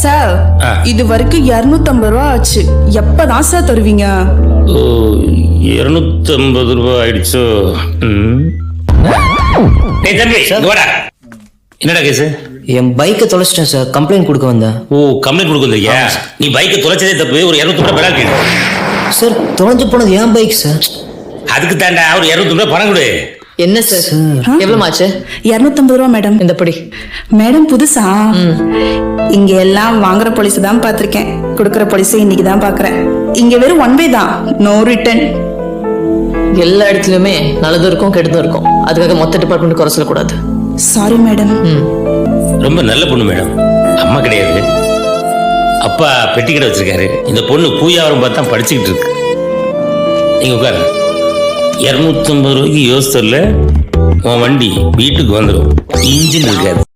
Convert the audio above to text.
Sir இது வரைக்கும் 250 ரூபா ஆச்சு. எப்பதான் சார் தருவீங்க? ஓ 250 ரூபாய் ஆயிடுச்சோ. டேய் தம்பி இங்க வாடா. என்னடா கேஸ்? என் பைக்கை தொலைச்சிட்டேன் சார், கம்ப்ளைண்ட் கொடுக்க வந்தேன். ஓ கம்ப்ளைண்ட் கொடுக்க வந்திருக்கியா? நீ பைக்கை தொலைச்சதே தப்பு, ஒரு 250 ரூபாய் பெனால்டி. சார் தொலைஞ்சு போனது என் பைக் சார். அதுக்கு தாண்டா ஒரு 250 ரூபாய் பணம் கொடு. என்ன சார் எவ்வளவு ஆச்சு? 250 ரூபா மேடம். இந்த படி. மேடம் புதுசா? இங்க எல்லாம் வாங்குற போலீஸ் தான் பாத்திருக்கேன், கொடுக்கற போலீஸை இன்னைக்கு தான் பாக்குறேன். இங்க வெறும் 1 way தான், நோ ரிட்டர்ன். எல்லா இடத்துலயுமே நல்லதும் இருக்கும் கெட்டதும் இருக்கும், அதுக்காக மொத்த டிபார்ட்மெண்ட் குறை சொல்லக்கூடாது. Sorry madam. ரொம்ப நல்ல பொண்ணு மேடம். அம்மா கிடையாது, அப்பா பெட்டி கடை வச்சிருக்காரு. இந்த பொண்ணு பூயாவரம் பார்த்தா படிச்சுக்கிட்டு இருக்கு. நீங்க உட்காரு. 250 ரூபாய்க்கு யோசித்தல உன் வண்டி வீட்டுக்கு வந்துடும், இன்ஜின் இருக்காது.